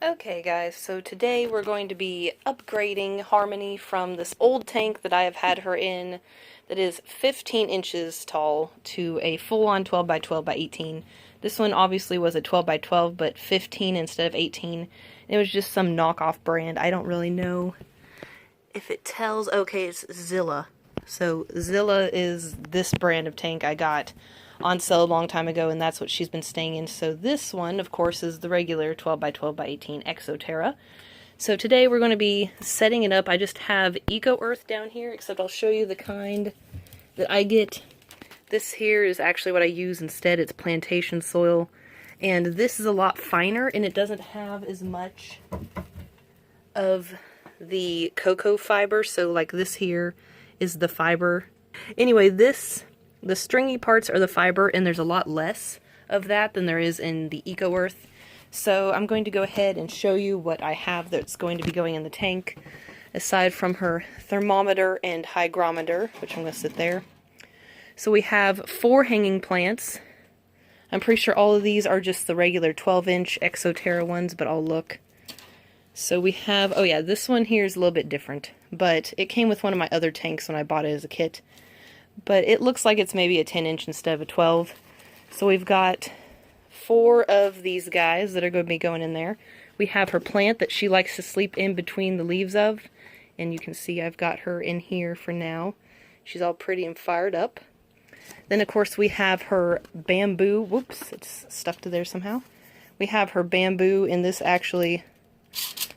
Okay guys, so today we're going to be upgrading Harmony from this old tank that I have had her in that is 15 inches tall to a full-on 12 by 12 by 18. This one obviously was a 12 by 12 but 15 instead of 18. It was just some knockoff brand. I don't really know if it tells. Okay, it's Zilla. So Zilla is this brand of tank I got on sale a long time ago, and that's what she's been staying in. So this one, of course, is the regular 12 by 12 by 18 Exoterra. So today we're going to be setting it up. I just have Eco Earth down here, except I'll show you the kind that I get. This here is actually what I use instead. It's plantation soil, and this is a lot finer, and it doesn't have as much of the cocoa fiber. So like this here is the fiber. Anyway, the stringy parts are the fiber, and there's a lot less of that than there is in the Eco Earth. So I'm going to go ahead and show you what I have that's going to be going in the tank, aside from her thermometer and hygrometer, which I'm going to sit there. So we have 4 hanging plants. I'm pretty sure all of these are just the regular 12-inch Exoterra ones, but I'll look. So we have, oh yeah, this one here is a little bit different, but it came with one of my other tanks when I bought it as a kit. But it looks like it's maybe a 10-inch instead of a 12. So we've got 4 of these guys that are going to be going in there. We have her plant that she likes to sleep in between the leaves of. And you can see I've got her in here for now. She's all pretty and fired up. Then, of course, we have her bamboo. Whoops, it's stuck to there somehow. We have her bamboo, and this actually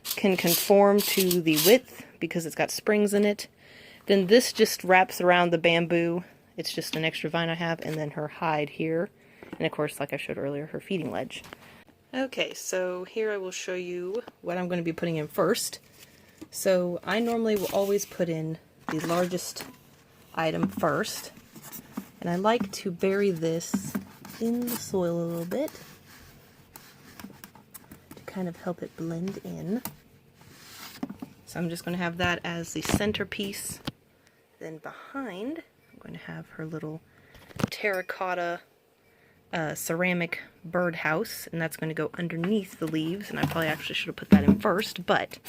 can conform to the width because it's got springs in it. Then this just wraps around the bamboo. It's just an extra vine I have, and then her hide here. And of course, like I showed earlier, her feeding ledge. Okay, so here I will show you what I'm going to be putting in first. So I normally will always put in the largest item first. And I like to bury this in the soil a little bit to kind of help it blend in. So I'm just going to have that as the centerpiece. Then behind, I'm going to have her little terracotta ceramic birdhouse, and that's going to go underneath the leaves, and I probably actually should have put that in first, but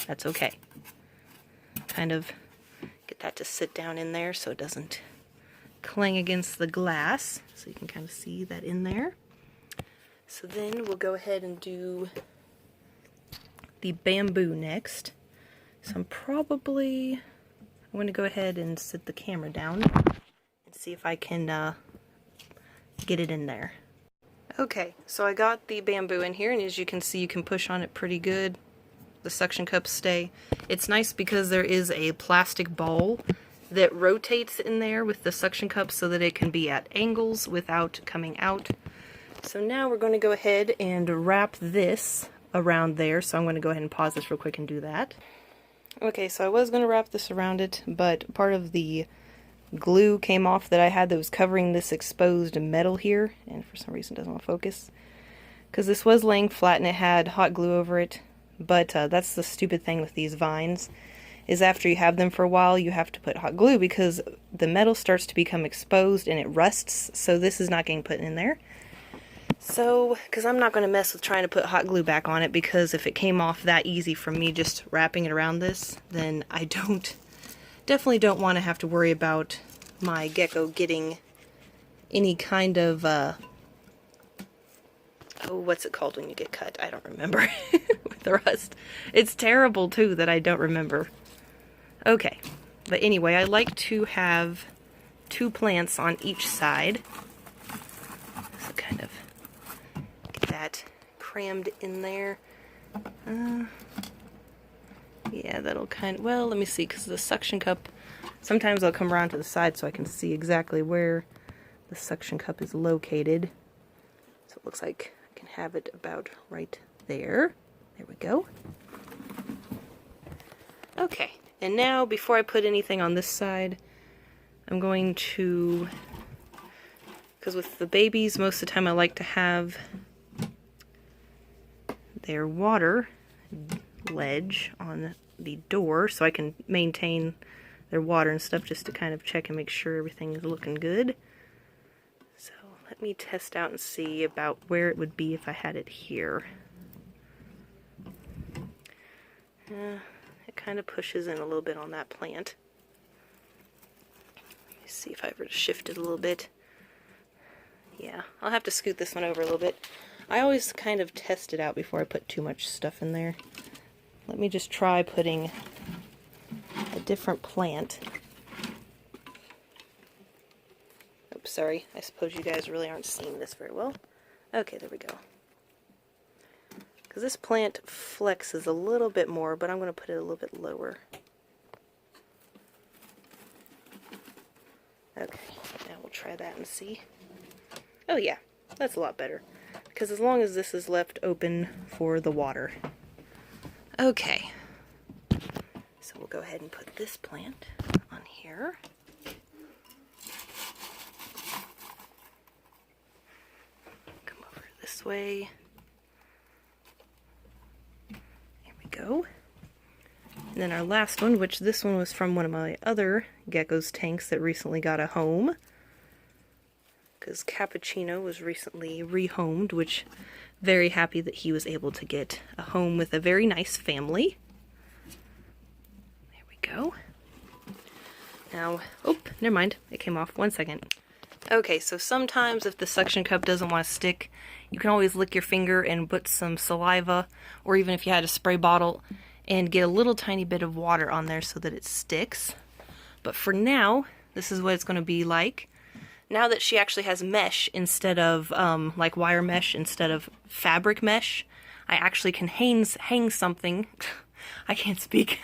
that's okay. Kind of get that to sit down in there so it doesn't clang against the glass, so you can kind of see that in there. So then we'll go ahead and do the bamboo next. So I'm going to go ahead and sit the camera down and see if I can get it in there. Okay, so I got the bamboo in here, and as you can see, you can push on it pretty good. The suction cups stay. It's nice because there is a plastic ball that rotates in there with the suction cups so that it can be at angles without coming out. So now we're going to go ahead and wrap this around there. So I'm going to go ahead and pause this real quick and do that. Okay, so I was going to wrap this around it, but part of the glue came off that I had that was covering this exposed metal here, and for some reason it doesn't want to focus. Because this was laying flat and it had hot glue over it, but that's the stupid thing with these vines, is after you have them for a while you have to put hot glue because the metal starts to become exposed and it rusts, so this is not getting put in there. So, because I'm not going to mess with trying to put hot glue back on it, because if it came off that easy from me just wrapping it around this, then I definitely don't want to have to worry about my gecko getting any kind of, oh, what's it called when you get cut? I don't remember. With the rust. It's terrible, too, that I don't remember. Okay, but anyway, I like to have 2 plants on each side. So kind of that crammed in there. Yeah, that'll kind of, well, let me see, because the suction cup, sometimes I'll come around to the side so I can see exactly where the suction cup is located. So it looks like I can have it about right there. There we go. Okay, and now before I put anything on this side, I'm going to, because with the babies, most of the time I like to have their water ledge on the door so I can maintain their water and stuff, just to kind of check and make sure everything is looking good. So let me test out and see about where it would be if I had it here. it kind of pushes in a little bit on that plant. Let me see if I ever shift it a little bit. Yeah, I'll have to scoot this one over a little bit. I always kind of test it out before I put too much stuff in there. Let me just try putting a different plant. Oops, sorry. I suppose you guys really aren't seeing this very well. Okay, there we go. Because this plant flexes a little bit more, but I'm going to put it a little bit lower. Okay, now we'll try that and see. Oh yeah, that's a lot better. Because as long as this is left open for the water. Okay, so we'll go ahead and put this plant on here. Come over this way. There we go. And then our last one, which this one was from one of my other gecko's tanks that recently got a home. Because Cappuccino was recently rehomed, which very happy that he was able to get a home with a very nice family. There we go. Now, oh, never mind, it came off. 1 second. Okay, so sometimes if the suction cup doesn't want to stick, you can always lick your finger and put some saliva, or even if you had a spray bottle, and get a little tiny bit of water on there so that it sticks. But for now, this is what it's going to be like. Now that she actually has mesh instead of, like wire mesh instead of fabric mesh, I actually can hang something. I can't speak.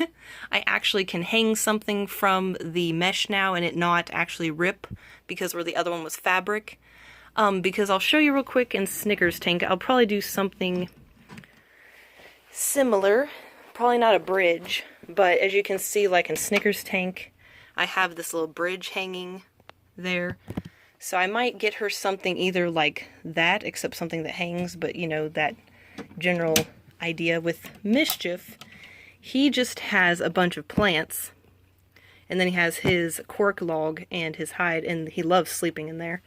I actually can hang something from the mesh now and it not actually rip, because where the other one was fabric. Because I'll show you real quick in Snickers tank, I'll probably do something similar. Probably not a bridge, but as you can see, like in Snickers tank, I have this little bridge hanging there. So I might get her something either like that, except something that hangs, but you know, that general idea. With Mischief, he just has a bunch of plants, and then he has his cork log and his hide, and he loves sleeping in there,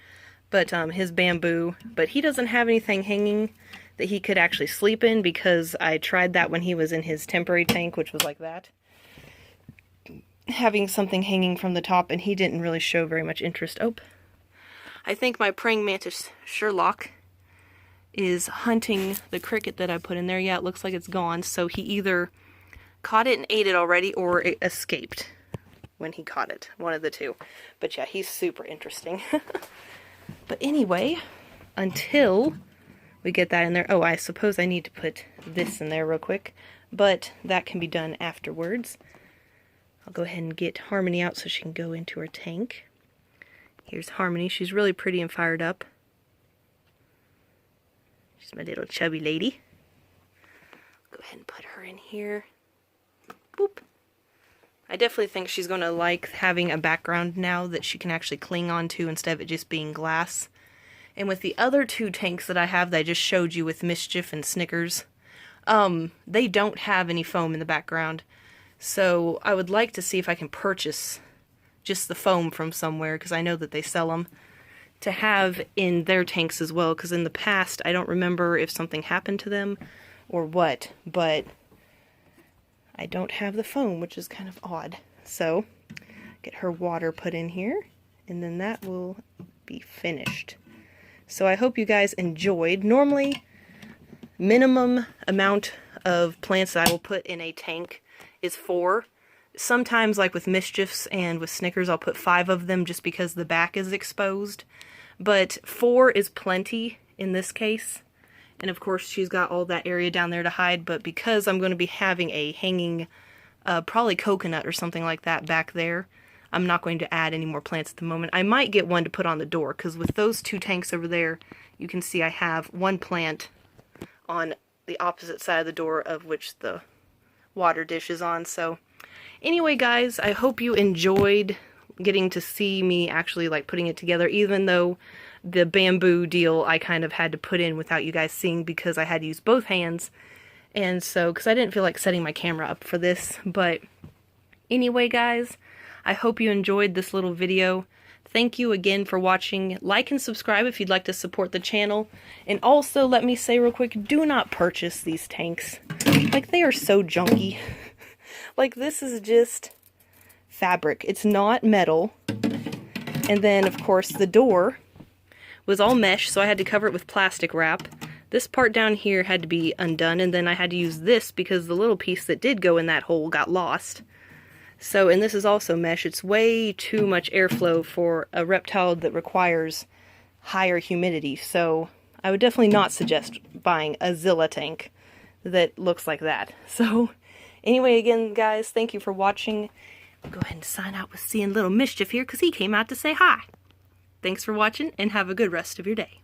but his bamboo, but he doesn't have anything hanging that he could actually sleep in, because I tried that when he was in his temporary tank, which was like that, having something hanging from the top, and he didn't really show very much interest. Oh, I think my praying mantis Sherlock is hunting the cricket that I put in there. Yeah, it looks like it's gone. So he either caught it and ate it already, or it escaped when he caught it. One of the two. But yeah, he's super interesting. But anyway, until we get that in there. Oh, I suppose I need to put this in there real quick. But that can be done afterwards. I'll go ahead and get Harmony out so she can go into her tank. Here's Harmony. She's really pretty and fired up. She's my little chubby lady. Go ahead and put her in here. Boop. I definitely think she's going to like having a background now that she can actually cling onto instead of it just being glass. And with the other two tanks that I have that I just showed you with Mischief and Snickers, they don't have any foam in the background. So I would like to see if I can purchase just the foam from somewhere, because I know that they sell them, to have in their tanks as well, because in the past I don't remember if something happened to them or what, but I don't have the foam, which is kind of odd. So get her water put in here, and then that will be finished. So I hope you guys enjoyed. Normally, minimum amount of plants that I will put in a tank is 4. Sometimes, like with Mischiefs and with Snickers, I'll put 5 of them just because the back is exposed. But 4 is plenty in this case. And of course, she's got all that area down there to hide. But because I'm going to be having a hanging, probably coconut or something like that back there, I'm not going to add any more plants at the moment. I might get one to put on the door, because with those 2 tanks over there, you can see I have 1 plant on the opposite side of the door, of which the water dish is on. So anyway, guys, I hope you enjoyed getting to see me actually like putting it together, even though the bamboo deal I kind of had to put in without you guys seeing, because I had to use both hands. And so, because I didn't feel like setting my camera up for this. But anyway, guys, I hope you enjoyed this little video. Thank you again for watching. Like and subscribe if you'd like to support the channel. And also, let me say real quick, do not purchase these tanks. Like, they are so junky. Like, this is just fabric. It's not metal. And then, of course, the door was all mesh, so I had to cover it with plastic wrap. This part down here had to be undone, and then I had to use this because the little piece that did go in that hole got lost. So, and this is also mesh. It's way too much airflow for a reptile that requires higher humidity, so I would definitely not suggest buying a Zilla tank that looks like that. So, anyway, again, guys, thank you for watching. Go ahead and sign out with seeing Little Mischief here, because he came out to say hi. Thanks for watching, and have a good rest of your day.